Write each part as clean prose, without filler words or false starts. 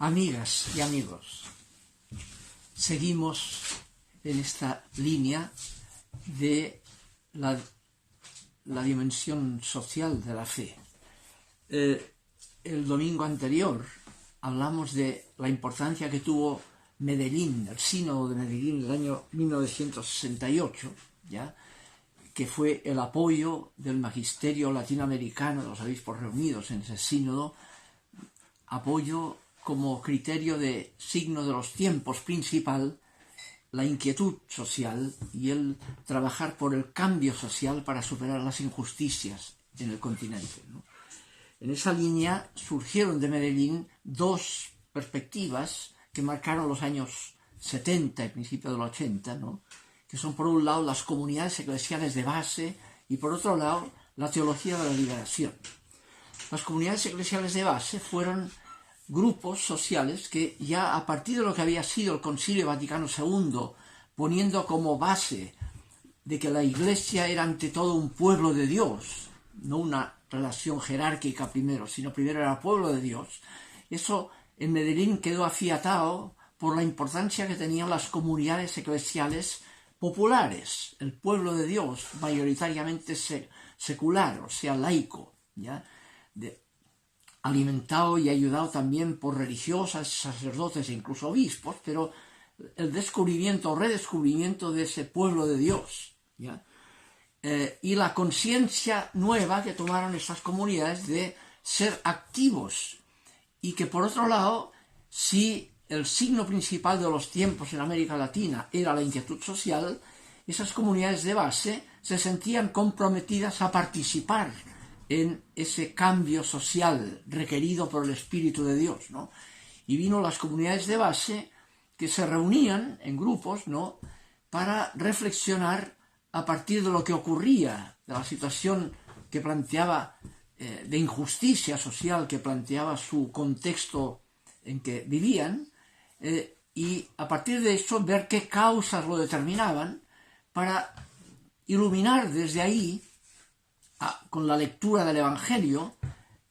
Amigas y amigos, seguimos en esta línea de la dimensión social de la fe. El domingo anterior hablamos de la importancia que tuvo Medellín, el sínodo de Medellín del año 1968, ¿ya? Que fue el apoyo del magisterio latinoamericano, de los obispos reunidos en ese sínodo, apoyo como criterio de signo de los tiempos principal, la inquietud social y el trabajar por el cambio social para superar las injusticias en el continente, ¿no? En esa línea surgieron de Medellín dos perspectivas que marcaron los años 70 y principios del 80, ¿no? Que son por un lado las comunidades eclesiales de base y por otro lado la teología de la liberación. Las comunidades eclesiales de base fueron grupos sociales que ya a partir de lo que había sido el Concilio Vaticano II, poniendo como base de que la Iglesia era ante todo un pueblo de Dios, no una relación jerárquica primero, sino primero era pueblo de Dios, eso en Medellín quedó afiatado por la importancia que tenían las comunidades eclesiales populares, el pueblo de Dios mayoritariamente secular, o sea, laico, ¿ya? Alimentado y ayudado también por religiosas, sacerdotes e incluso obispos, pero el descubrimiento o redescubrimiento de ese pueblo de Dios, ¿ya? Y la conciencia nueva que tomaron estas comunidades de ser activos y que por otro lado, si el signo principal de los tiempos en América Latina era la inquietud social, esas comunidades de base se sentían comprometidas a participar en ese cambio social requerido por el Espíritu de Dios, ¿no? Y vino las comunidades de base que se reunían en grupos, ¿no?, para reflexionar a partir de lo que ocurría, de la situación que planteaba, de injusticia social que planteaba su contexto en que vivían, y a partir de eso ver qué causas lo determinaban para iluminar desde ahí con la lectura del Evangelio,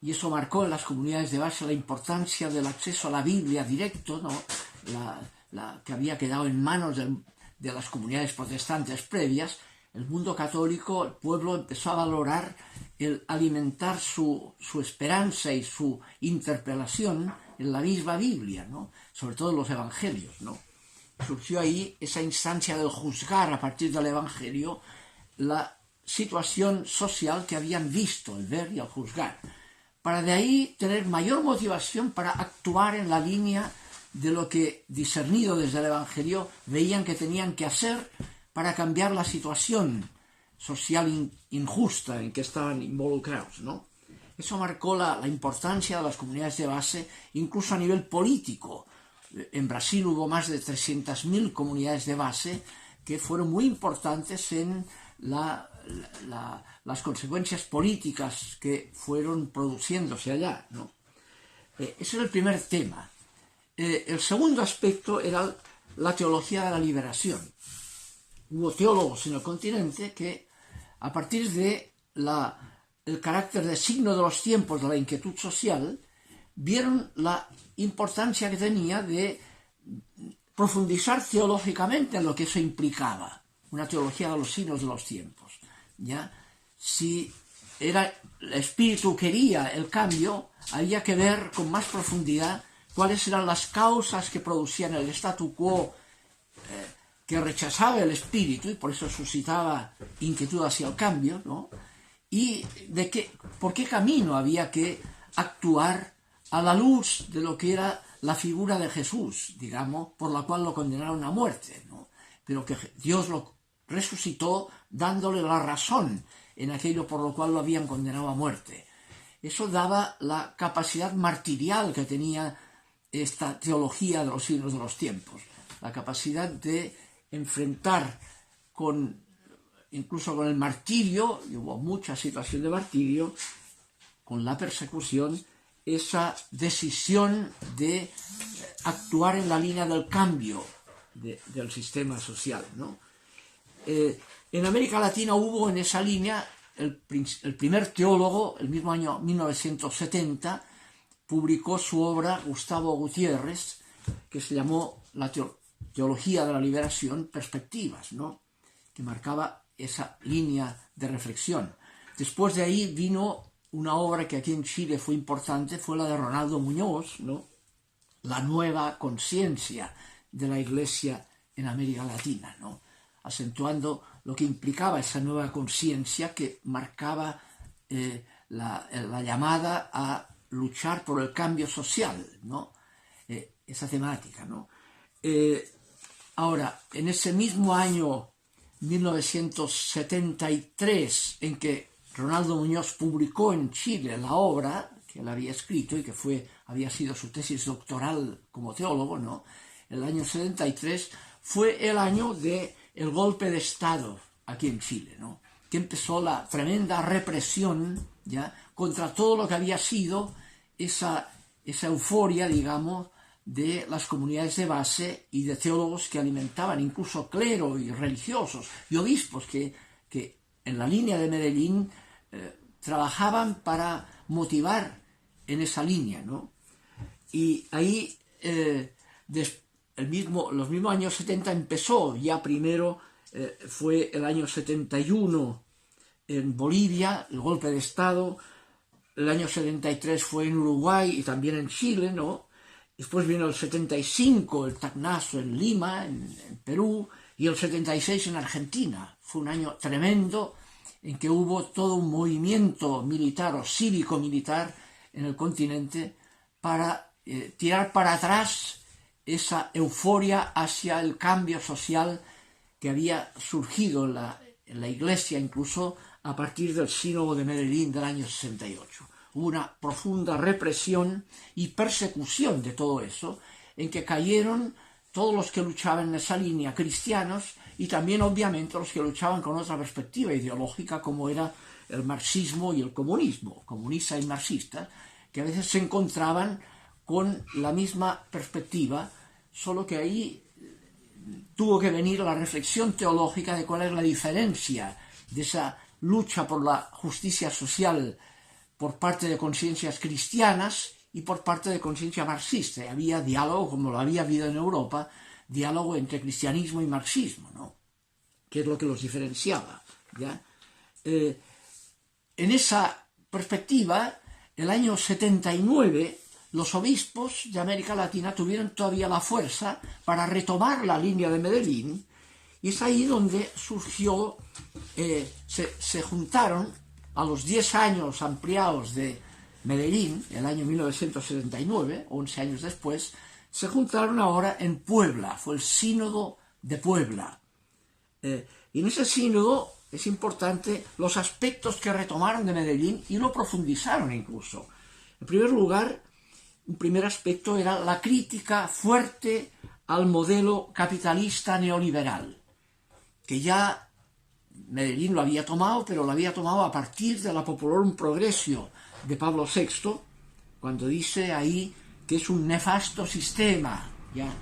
y eso marcó en las comunidades de base la importancia del acceso a la Biblia directo, ¿no?, que había quedado en manos de las comunidades protestantes previas. El mundo católico, el pueblo empezó a valorar el alimentar su esperanza y su interpelación en la misma Biblia, ¿no?, sobre todo en los Evangelios, ¿no? Surgió ahí esa instancia del juzgar a partir del Evangelio la situación social que habían visto, el ver y el juzgar, para de ahí tener mayor motivación para actuar en la línea de lo que, discernido desde el Evangelio, veían que tenían que hacer para cambiar la situación social injusta en que estaban involucrados, ¿no? Eso marcó la importancia de las comunidades de base, incluso a nivel político. En Brasil hubo más de 300.000 comunidades de base que fueron muy importantes en las consecuencias políticas que fueron produciéndose allá, ¿no? Ese era el primer tema. El segundo aspecto era la teología de la liberación. Hubo teólogos en el continente que, a partir de el carácter de signo de los tiempos de la inquietud social, vieron la importancia que tenía de profundizar teológicamente en lo que eso implicaba, una teología de los signos de los tiempos, ¿ya? Si el Espíritu quería el cambio, había que ver con más profundidad cuáles eran las causas que producían el statu quo que rechazaba el Espíritu y por eso suscitaba inquietud hacia el cambio, ¿no? Y por qué camino había que actuar a la luz de lo que era la figura de Jesús, digamos, por la cual lo condenaron a muerte, ¿no? Pero que Dios lo resucitó dándole la razón en aquello por lo cual lo habían condenado a muerte. Eso daba la capacidad martirial que tenía esta teología de los signos de los tiempos, la capacidad de enfrentar incluso con el martirio, y hubo mucha situación de martirio, con la persecución, esa decisión de actuar en la línea del cambio del sistema social, ¿no? En América Latina hubo en esa línea el primer teólogo, el mismo año 1970, publicó su obra Gustavo Gutiérrez, que se llamó La Teología de la Liberación, Perspectivas, ¿no?, que marcaba esa línea de reflexión. Después de ahí vino una obra que aquí en Chile fue importante, fue la de Ronaldo Muñoz, ¿no?, La nueva conciencia de la Iglesia en América Latina, ¿no?, acentuando lo que implicaba esa nueva conciencia que marcaba la llamada a luchar por el cambio social, ¿no?, esa temática, ¿no? Ahora, en ese mismo año 1973, en que Ronaldo Muñoz publicó en Chile la obra que él había escrito y que había sido su tesis doctoral como teólogo, ¿no?, el año 73 fue el año del golpe de Estado aquí en Chile, ¿no?, que empezó la tremenda represión, ¿ya?, contra todo lo que había sido esa euforia, digamos, de las comunidades de base y de teólogos que alimentaban, incluso clero y religiosos y obispos que en la línea de Medellín trabajaban para motivar en esa línea, ¿no? Y ahí, los mismos años 70 empezó, ya primero fue el año 71 en Bolivia, el golpe de Estado, el año 73 fue en Uruguay y también en Chile, ¿no? Después vino el 75, el Tacnazo en Lima, en Perú, y el 76 en Argentina. Fue un año tremendo en que hubo todo un movimiento militar o cívico-militar en el continente para tirar para atrás esa euforia hacia el cambio social que había surgido en la Iglesia, incluso a partir del Sínodo de Medellín del año 68. Hubo una profunda represión y persecución de todo eso, en que cayeron todos los que luchaban en esa línea, cristianos, y también obviamente los que luchaban con otra perspectiva ideológica, como era el marxismo y el comunismo, comunista y marxista, que a veces se encontraban con la misma perspectiva, solo que ahí tuvo que venir la reflexión teológica de cuál es la diferencia de esa lucha por la justicia social por parte de conciencias cristianas y por parte de conciencia marxista. Había diálogo, como lo había habido en Europa, diálogo entre cristianismo y marxismo, ¿no?, que es lo que los diferenciaba, ¿ya? En esa perspectiva, el año 79, los obispos de América Latina tuvieron todavía la fuerza para retomar la línea de Medellín, y es ahí donde surgió, se juntaron a los 10 años ampliados de Medellín, el año 1979, 11 años después, se juntaron ahora en Puebla, fue el Sínodo de Puebla. Y en ese sínodo es importante los aspectos que retomaron de Medellín y lo profundizaron incluso. En primer lugar, un primer aspecto era la crítica fuerte al modelo capitalista neoliberal, que ya Medellín lo había tomado, pero lo había tomado a partir de la Populorum Progressio de Pablo VI, cuando dice ahí que es un nefasto sistema, ya,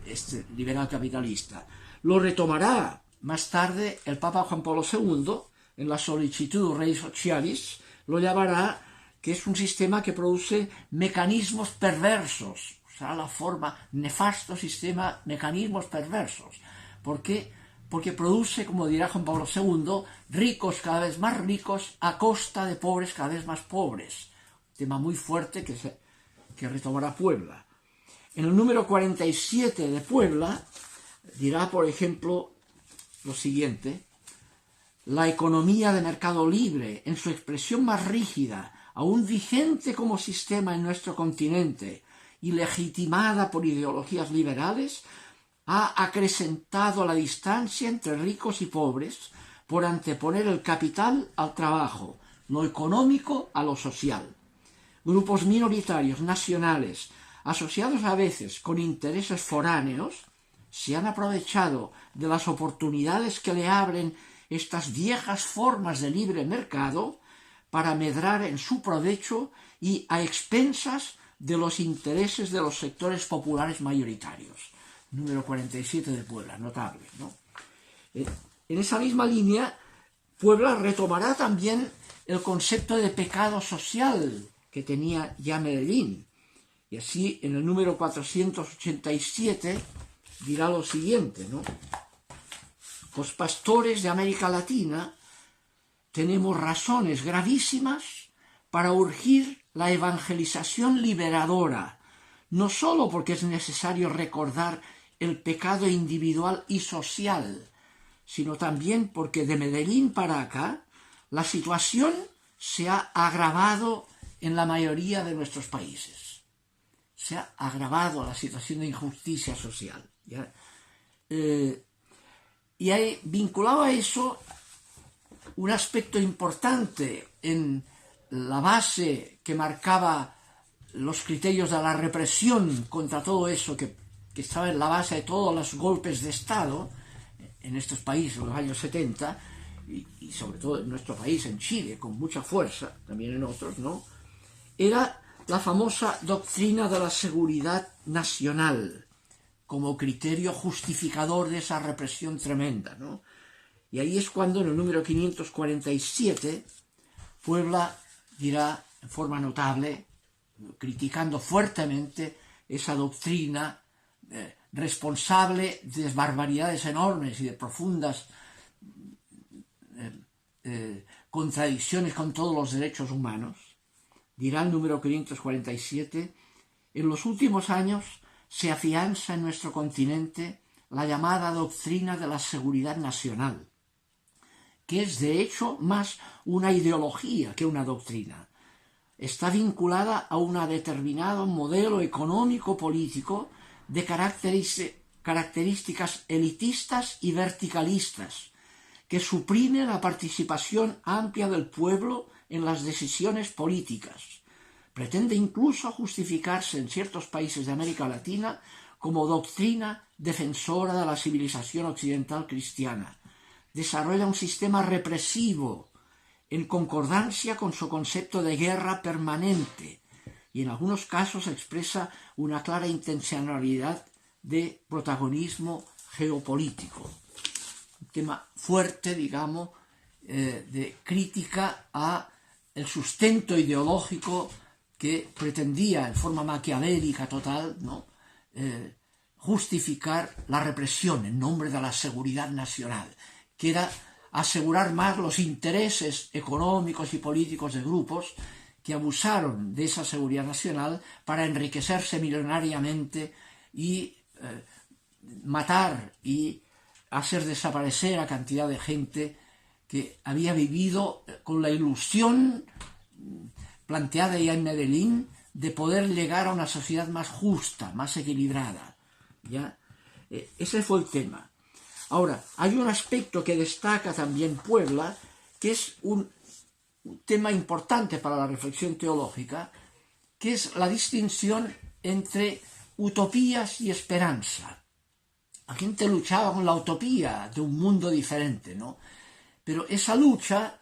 este liberal capitalista. Lo retomará más tarde el Papa Juan Pablo II en la Sollicitudo Rei Socialis, lo llamará que es un sistema que produce mecanismos perversos, o sea, la forma nefasto sistema, mecanismos perversos. ¿Por qué? Porque produce, como dirá Juan Pablo II, ricos cada vez más ricos a costa de pobres cada vez más pobres. Un tema muy fuerte que retomará Puebla. En el número 47 de Puebla dirá, por ejemplo, lo siguiente: la economía de mercado libre, en su expresión más rígida, aún vigente como sistema en nuestro continente y legitimada por ideologías liberales, ha acrecentado la distancia entre ricos y pobres por anteponer el capital al trabajo, lo económico a lo social. Grupos minoritarios nacionales, asociados a veces con intereses foráneos, se han aprovechado de las oportunidades que le abren estas viejas formas de libre mercado para medrar en su provecho y a expensas de los intereses de los sectores populares mayoritarios. Número 47 de Puebla, notable, ¿no? En esa misma línea, Puebla retomará también el concepto de pecado social que tenía ya Medellín. Y así en el número 487 dirá lo siguiente, ¿no? Los pastores de América Latina tenemos razones gravísimas para urgir la evangelización liberadora, no solo porque es necesario recordar el pecado individual y social, sino también porque de Medellín para acá la situación se ha agravado en la mayoría de nuestros países. Se ha agravado la situación de injusticia social, ¿ya? Y hay vinculado a eso un aspecto importante en la base que marcaba los criterios de la represión contra todo eso que estaba en la base de todos los golpes de Estado en estos países en los años 70 y sobre todo en nuestro país, en Chile, con mucha fuerza, también en otros, ¿no? Era la famosa doctrina de la seguridad nacional como criterio justificador de esa represión tremenda, ¿no? Y ahí es cuando en el número 547 Puebla dirá en forma notable, criticando fuertemente esa doctrina responsable de barbaridades enormes y de profundas contradicciones con todos los derechos humanos, dirá el número 547, en los últimos años se afianza en nuestro continente la llamada doctrina de la seguridad nacional, que es de hecho más una ideología que una doctrina. Está vinculada a un determinado modelo económico-político de características elitistas y verticalistas, que suprime la participación amplia del pueblo en las decisiones políticas. Pretende incluso justificarse en ciertos países de América Latina como doctrina defensora de la civilización occidental cristiana. Desarrolla un sistema represivo en concordancia con su concepto de guerra permanente y en algunos casos expresa una clara intencionalidad de protagonismo geopolítico. Un tema fuerte, digamos, de crítica a el sustento ideológico que pretendía en forma maquiavélica total, ¿no? Justificar la represión en nombre de la seguridad nacional, que era asegurar más los intereses económicos y políticos de grupos que abusaron de esa seguridad nacional para enriquecerse millonariamente y matar y hacer desaparecer a cantidad de gente que había vivido con la ilusión planteada ya en Medellín de poder llegar a una sociedad más justa, más equilibrada, ¿ya? Ese fue el tema. Ahora, hay un aspecto que destaca también Puebla, que es un tema importante para la reflexión teológica, que es la distinción entre utopías y esperanza. La gente luchaba con la utopía de un mundo diferente, ¿no? Pero esa lucha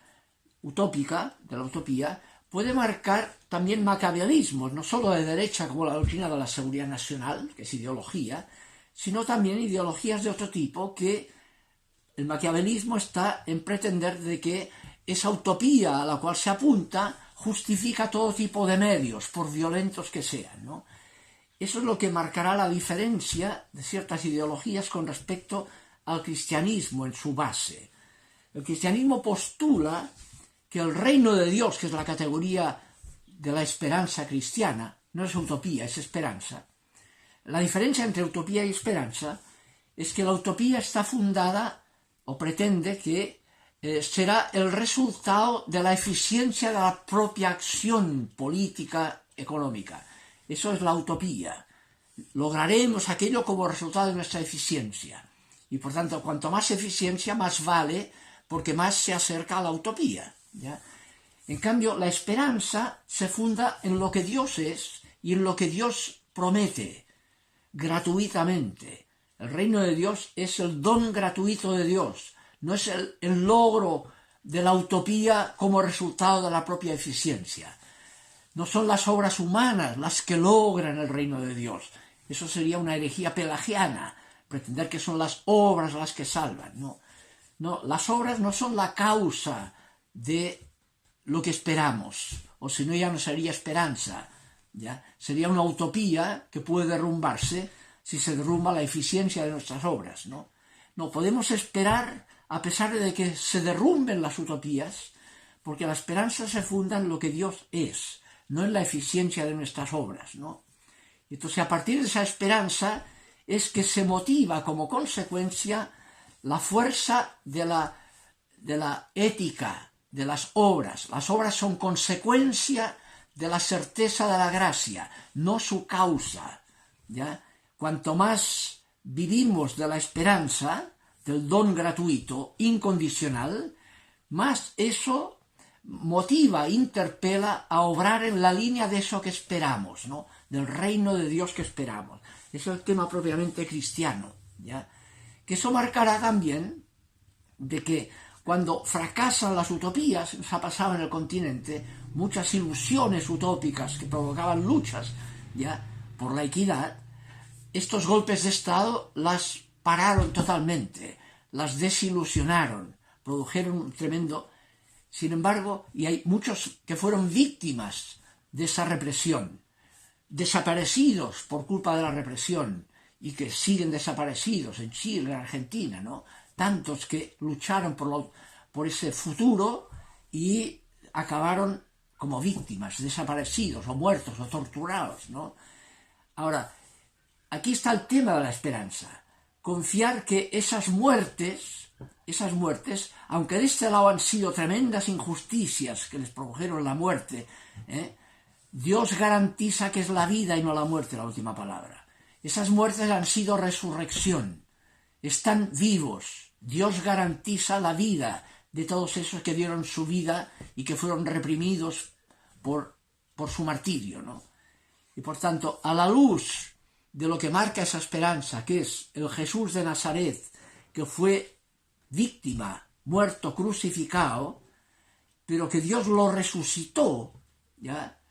utópica, de la utopía, puede marcar también maquiavelismos, no solo de derecha como la doctrina de la seguridad nacional, que es ideología, sino también ideologías de otro tipo, que el maquiavelismo está en pretender de que esa utopía a la cual se apunta justifica todo tipo de medios, por violentos que sean, ¿no? Eso es lo que marcará la diferencia de ciertas ideologías con respecto al cristianismo en su base. El cristianismo postula que el reino de Dios, que es la categoría de la esperanza cristiana, no es utopía, es esperanza. La diferencia entre utopía y esperanza es que la utopía está fundada o pretende que será el resultado de la eficiencia de la propia acción política económica. Eso es la utopía. Lograremos aquello como resultado de nuestra eficiencia. Y por tanto, cuanto más eficiencia, más vale, porque más se acerca a la utopía, ¿ya? En cambio, la esperanza se funda en lo que Dios es y en lo que Dios promete, gratuitamente. El reino de Dios es el don gratuito de Dios, no es el logro de la utopía como resultado de la propia eficiencia. No son las obras humanas las que logran el reino de Dios. Eso sería una herejía pelagiana, pretender que son las obras las que salvan. No, las obras no son la causa de lo que esperamos o si no ya no sería esperanza, ¿ya? Sería una utopía que puede derrumbarse si se derrumba la eficiencia de nuestras obras, ¿no? No podemos esperar a pesar de que se derrumben las utopías, porque la esperanza se funda en lo que Dios es, no en la eficiencia de nuestras obras, ¿no? Entonces, a partir de esa esperanza es que se motiva como consecuencia la fuerza de la ética, de las obras. Las obras son consecuencia de la certeza de la gracia, no su causa, ¿ya? Cuanto más vivimos de la esperanza, del don gratuito, incondicional, más eso motiva, interpela a obrar en la línea de eso que esperamos, ¿no? Del reino de Dios que esperamos. Ese es el tema propiamente cristiano, ¿ya? Que eso marcará también de que cuando fracasan las utopías, nos ha pasado en el continente, muchas ilusiones utópicas que provocaban luchas, ¿ya?, por la equidad, estos golpes de Estado las pararon totalmente, las desilusionaron, produjeron un tremendo... Sin embargo, y hay muchos que fueron víctimas de esa represión, desaparecidos por culpa de la represión, y que siguen desaparecidos en Chile, en Argentina, ¿no? Tantos que lucharon por ese futuro y acabaron como víctimas, desaparecidos, o muertos, o torturados, ¿no? Ahora, aquí está el tema de la esperanza. Confiar que esas muertes, aunque de este lado han sido tremendas injusticias que les produjeron la muerte, Dios garantiza que es la vida y no la muerte la última palabra. Esas muertes han sido resurrección, están vivos. Dios garantiza la vida de todos esos que dieron su vida y que fueron reprimidos por su martirio, ¿no? Y por tanto, a la luz de lo que marca esa esperanza, que es el Jesús de Nazaret, que fue víctima, muerto, crucificado, pero que Dios lo resucitó, ¿ya?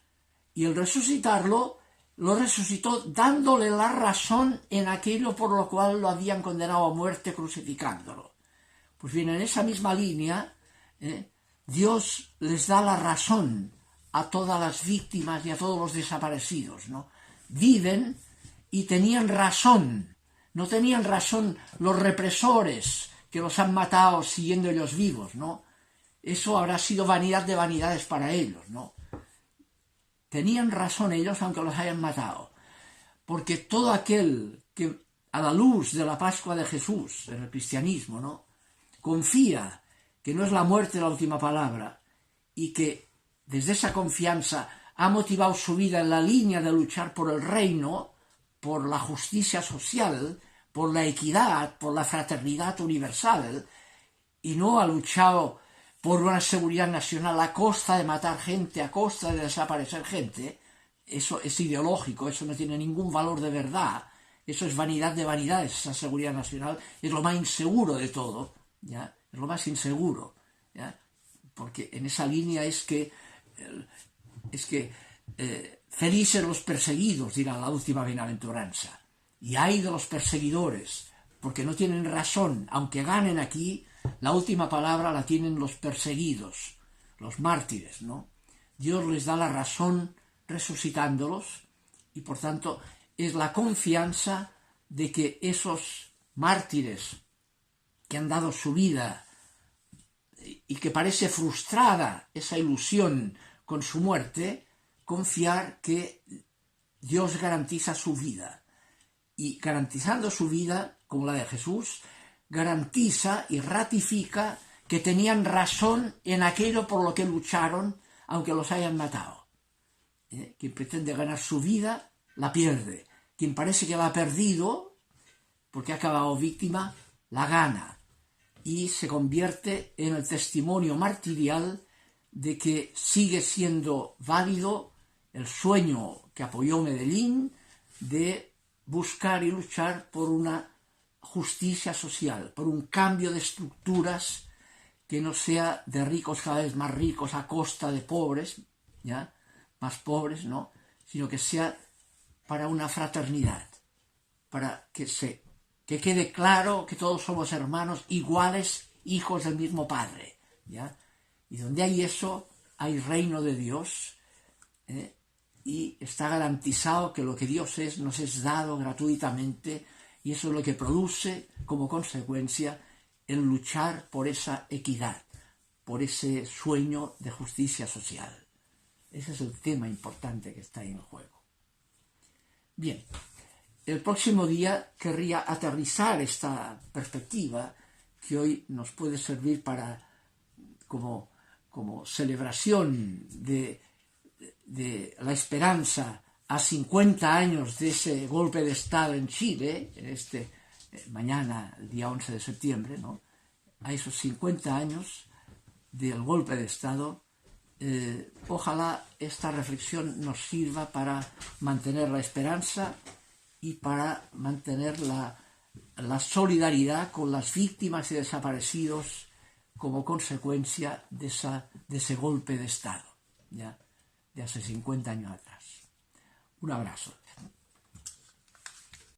Y el resucitarlo, lo resucitó dándole la razón en aquello por lo cual lo habían condenado a muerte crucificándolo. Pues bien, en esa misma línea, Dios les da la razón a todas las víctimas y a todos los desaparecidos, ¿no? Viven y tenían razón, no tenían razón los represores que los han matado siguiendo ellos vivos, ¿no? Eso habrá sido vanidad de vanidades para ellos, ¿no? Tenían razón ellos aunque los hayan matado, porque todo aquel que a la luz de la Pascua de Jesús, en el cristianismo, ¿no?, confía que no es la muerte la última palabra y que desde esa confianza ha motivado su vida en la línea de luchar por el reino, por la justicia social, por la equidad, por la fraternidad universal, y no ha luchado por una seguridad nacional a costa de matar gente, a costa de desaparecer gente. Eso es ideológico, eso no tiene ningún valor de verdad, eso es vanidad de vanidades, esa seguridad nacional es lo más inseguro de todo, ¿ya? Es lo más inseguro, ¿ya? Porque en esa línea es que felices los perseguidos, dirá la última bienaventuranza, y ay de los perseguidores, porque no tienen razón, aunque ganen aquí, la última palabra la tienen los perseguidos, los mártires, ¿no? Dios les da la razón resucitándolos, y por tanto es la confianza de que esos mártires que han dado su vida y que parece frustrada esa ilusión con su muerte, confiar que Dios garantiza su vida. Y garantizando su vida, como la de Jesús, garantiza y ratifica que tenían razón en aquello por lo que lucharon, aunque los hayan matado. Quien pretende ganar su vida, la pierde. Quien parece que la ha perdido, porque ha acabado víctima, la gana. Y se convierte en el testimonio martirial de que sigue siendo válido el sueño que apoyó Medellín de buscar y luchar por una justicia social, por un cambio de estructuras que no sea de ricos cada vez más ricos a costa de pobres, ¿ya?, más pobres, ¿no?, sino que sea para una fraternidad, para que quede claro que todos somos hermanos iguales, hijos del mismo Padre, ¿ya? Y donde hay eso, hay reino de Dios, y está garantizado que lo que Dios es nos es dado gratuitamente, y eso es lo que produce como consecuencia el luchar por esa equidad, por ese sueño de justicia social. Ese es el tema importante que está en juego. Bien, el próximo día querría aterrizar esta perspectiva que hoy nos puede servir para como celebración de la esperanza a 50 años de ese golpe de Estado en Chile, mañana, el día 11 de septiembre, ¿no? A esos 50 años del golpe de Estado, ojalá esta reflexión nos sirva para mantener la esperanza y para mantener la solidaridad con las víctimas y desaparecidos como consecuencia de ese golpe de Estado, ¿ya? De hace 50 años atrás. Un abrazo.